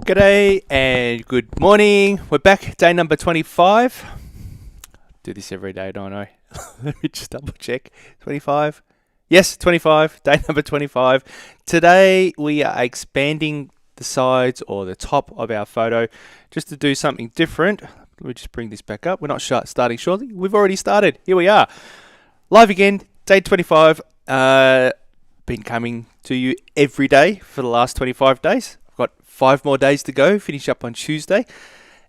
G'day and good morning. We're back, day number 25. Do this every day, don't I? Let me just double check. 25. Yes, 25. Day number 25. Today we are expanding the sides or the top of our photo just to do something different. Let me just bring this back up. We're not starting shortly. We've already started. Here we are. Live again, day 25. Been coming to you every day for the last 25 days. I've got 5 more days to go, finish up on Tuesday.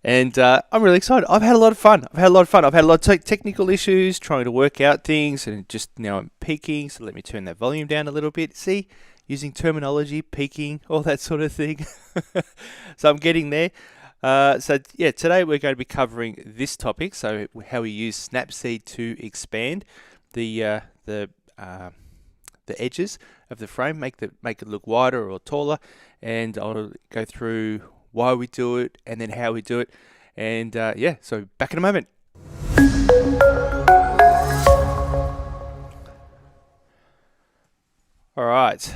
And I'm really excited. I've had a lot of fun. I've had a lot of technical issues trying to work out things, and just now I'm peaking. So let me turn that volume down a little bit. See, using terminology, peaking, all that sort of thing. So I'm getting there. So yeah, today we're going to be covering this topic. So how we use Snapseed to expand the edges of the frame, make it look wider or taller, and I'll go through why we do it and then how we do it. And yeah, so back in a moment. All right.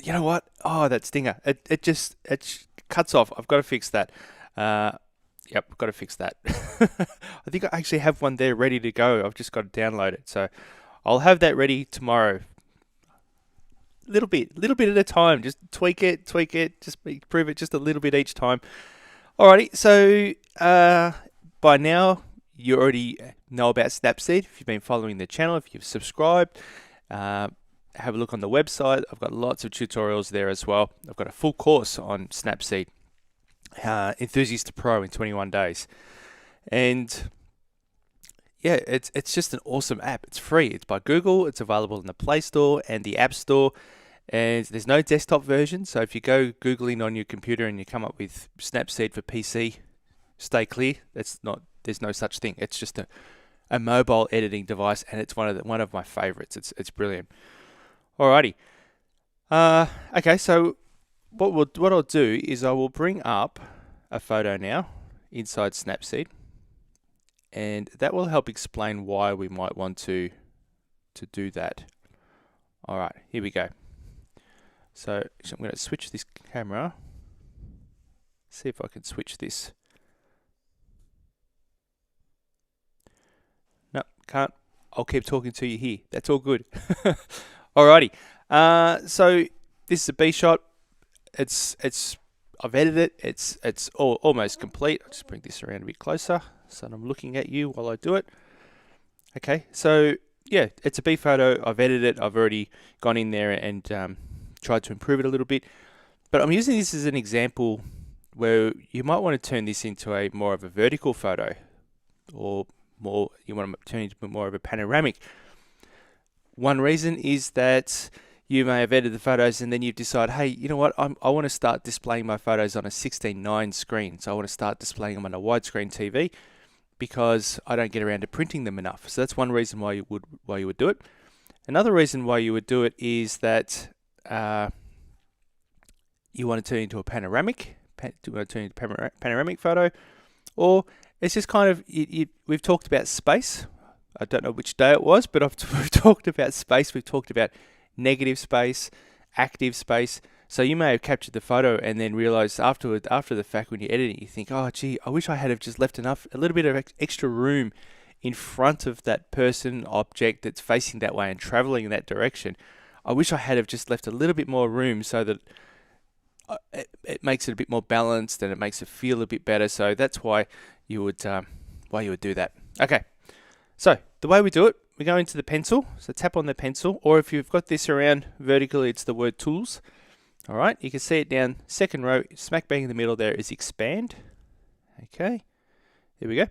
You know what? Oh, that stinger. It cuts off. I've got to fix that. Yep, I've got to fix that. I think I actually have one there ready to go. I've just got to download it. So I'll have that ready tomorrow. Little bit at a time. Just tweak it, just improve it just a little bit each time. Alrighty, so by now you already know about Snapseed. If you've been following the channel, if you've subscribed, have a look on the website. I've got lots of tutorials there as well. I've got a full course on Snapseed, Enthusiast to Pro in 21 days. And yeah, it's just an awesome app. It's free. It's by Google. It's available in the Play Store and the App Store. And there's no desktop version. So if you go Googling on your computer and you come up with Snapseed for PC, stay clear. There's no such thing. It's just a mobile editing device, and it's one of my favorites. It's brilliant. Alrighty. Okay, so what I'll do is I will bring up a photo now inside Snapseed. And that will help explain why we might want to do that. All right, here we go. So I'm going to switch this camera. See if I can switch this. No, can't. I'll keep talking to you here. That's all good. Alrighty. So this is a B shot. I've edited it. It's almost complete. I'll just bring this around a bit closer so I'm looking at you while I do it. Okay, so yeah, it's a B photo. I've edited it. I've already gone in there and tried to improve it a little bit. But I'm using this as an example where you might want to turn this into a more of a vertical photo, or you want to turn it into more of a panoramic. One reason is that you may have edited the photos and then you've decided, hey, you know what, I want to start displaying my photos on a 16:9 screen. So I want to start displaying them on a widescreen TV because I don't get around to printing them enough. So that's one reason why you would do it. Another reason why you would do it is that you want to turn it into a panoramic photo, or it's just kind of, we've talked about space. I don't know which day it was, but we've talked about space. We've talked about negative space, active space. So you may have captured the photo and then realized after the fact, when you edit it, you think, oh gee, I wish I had have just left a little bit of extra room in front of that person, object that's facing that way and traveling in that direction. I wish I had have just left a little bit more room so that it makes it a bit more balanced and it makes it feel a bit better. So that's why you would do that. Okay, so the way we do it, we go into the pencil, so tap on the pencil, or if you've got this around vertically, it's the word tools. All right, you can see it down second row, smack bang in the middle there is expand. Okay, here we go.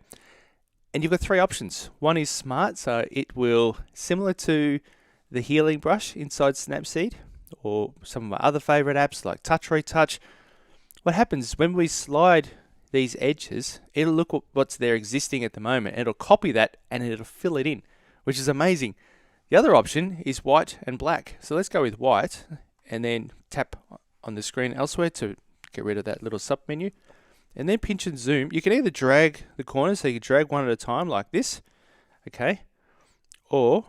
And you've got 3 options. One is smart, so it will, similar to the healing brush inside Snapseed, or some of my other favorite apps like Touch Retouch. What happens when we slide these edges, it'll look at what's there existing at the moment. It'll copy that and it'll fill it in, which is amazing. The other option is white and black. So let's go with white and then tap on the screen elsewhere to get rid of that little sub menu. And then pinch and zoom. You can either drag the corners, so you can drag one at a time like this. Okay. Or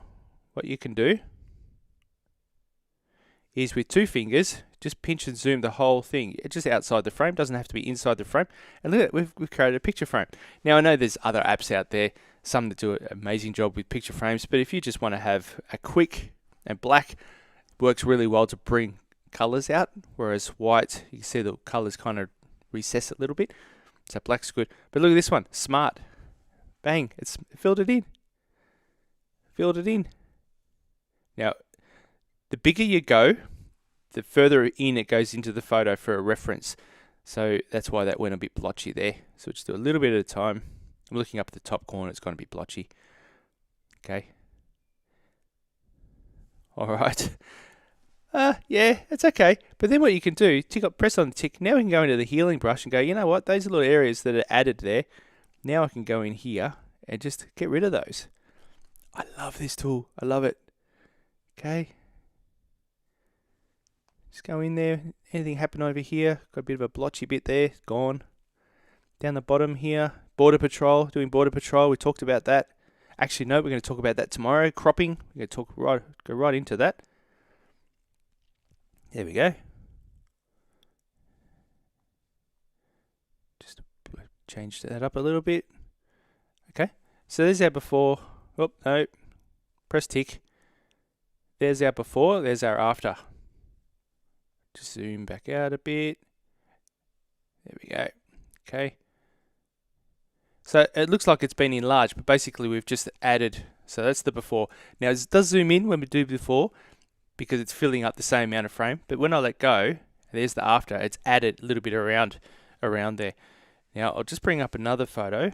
what you can do is with 2 fingers, just pinch and zoom the whole thing. It's just outside the frame, doesn't have to be inside the frame. And look at it, we've created a picture frame. Now I know there's other apps out there, some that do an amazing job with picture frames, but if you just want to have a quick, and black works really well to bring colors out, whereas white, you can see the colors kind of recess a little bit. So black's good. But look at this one, smart. Bang, it filled it in. Filled it in. Now, the bigger you go, the further in it goes into the photo for a reference. So that's why that went a bit blotchy there. So just do a little bit at a time. I'm looking up at the top corner, it's going to be blotchy. Okay. All right. Yeah, it's okay. But then what you can do, press on the tick. Now we can go into the healing brush and go, you know what? Those are little areas that are added there. Now I can go in here and just get rid of those. I love this tool. I love it. Okay. Just go in there. Anything happen over here? Got a bit of a blotchy bit there. Gone. Down the bottom here. Border Patrol. Doing Border Patrol. We talked about that. Actually, no, we're going to talk about that tomorrow. Cropping. We're going to go right into that. There we go. Just change that up a little bit. Okay. So there's our before. Oh, no. Press tick. There's our before. There's our after. Just zoom back out a bit. There we go. Okay. So it looks like it's been enlarged, but basically we've just added. So that's the before. Now it does zoom in when we do before, because it's filling up the same amount of frame. But when I let go, there's the after. It's added a little bit around there. Now I'll just bring up another photo.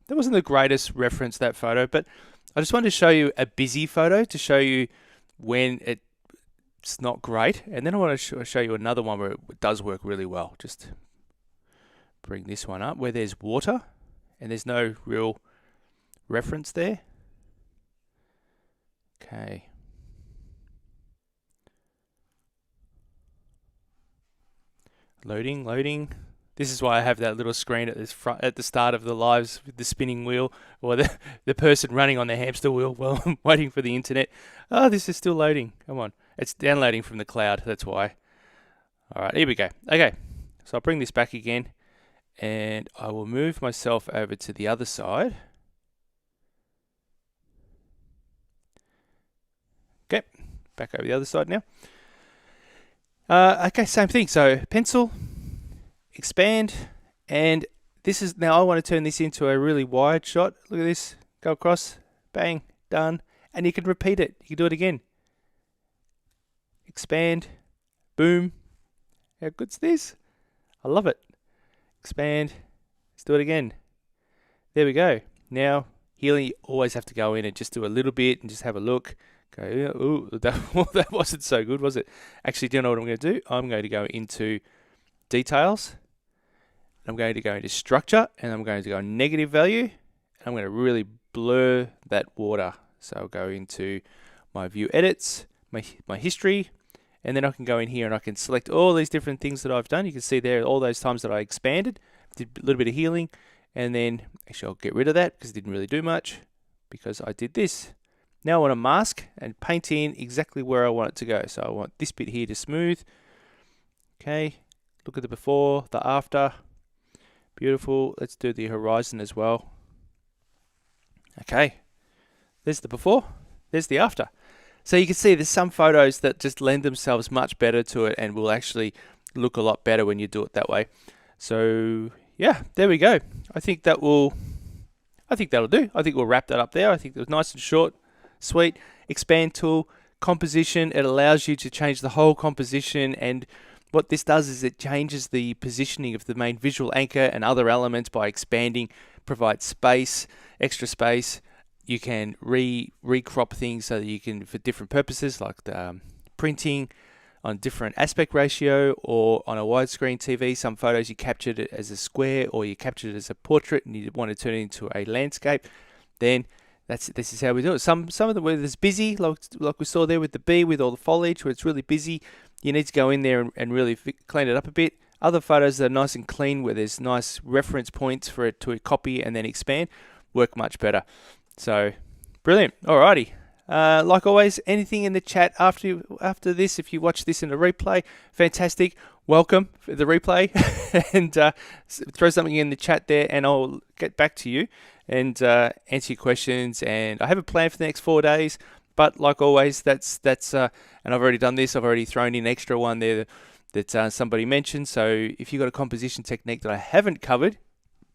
That wasn't the greatest reference, that photo, but I just wanted to show you a busy photo to show you when it's not great. And then I want to show you another one where it does work really well. Just bring this one up where there's water and there's no real reference there. Okay. Loading. This is why I have that little screen at the start of the lives with the spinning wheel, or the person running on the hamster wheel while I'm waiting for the internet. Oh, this is still loading. Come on. It's downloading from the cloud, that's why. All right, here we go. Okay, so I'll bring this back again, and I will move myself over to the other side. Okay, back over the other side now. Okay, same thing. So pencil, expand, and this is, now I want to turn this into a really wide shot. Look at this, go across, bang, done. And you can repeat it. You can do it again. Expand, boom. How good's this? I love it. Expand, let's do it again. There we go. Now, healing, you always have to go in and just do a little bit and just have a look. Go, ooh, that wasn't so good, was it? Actually, do you know what I'm going to do? I'm going to go into details. I'm going to go into structure, and I'm going to go negative value. And I'm going to really blur that water. So I'll go into my view edits, my history, and then I can go in here and I can select all these different things that I've done. You can see there all those times that I expanded, did a little bit of healing, and then actually I'll get rid of that because it didn't really do much because I did this. Now I want to mask and paint in exactly where I want it to go. So I want this bit here to smooth. Okay, look at the before, the after. Beautiful. Let's do the horizon as well. Okay, there's the before, there's the after. So you can see there's some photos that just lend themselves much better to it and will actually look a lot better when you do it that way. So yeah, there we go. I think that'll do. I think we'll wrap that up there. I think it was nice and short. Sweet. Expand tool, composition. It allows you to change the whole composition, and what this does is it changes the positioning of the main visual anchor and other elements by expanding, provides space, extra space. You can recrop things so that you can, for different purposes, like the printing on different aspect ratio or on a widescreen TV. Some photos you captured it as a square or you captured it as a portrait and you want to turn it into a landscape. Then this is how we do it. Some of the where it's busy, like we saw there with the bee, with all the foliage, where it's really busy, you need to go in there and really clean it up a bit. Other photos that are nice and clean, where there's nice reference points for it to copy and then expand, work much better. So, brilliant. Alrighty. Like always, anything in the chat after this, if you watch this in a replay, fantastic. Welcome for the replay, and throw something in the chat there, and I'll get back to you and answer your questions. And I have a plan for the next 4 days, but like always, that's and I've already done this. I've already thrown in an extra one there that somebody mentioned. So if you've got a composition technique that I haven't covered,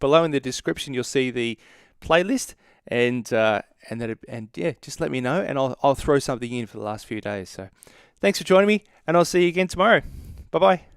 below in the description you'll see the playlist, and yeah, just let me know, and I'll throw something in for the last few days. So thanks for joining me, and I'll see you again tomorrow. Bye bye.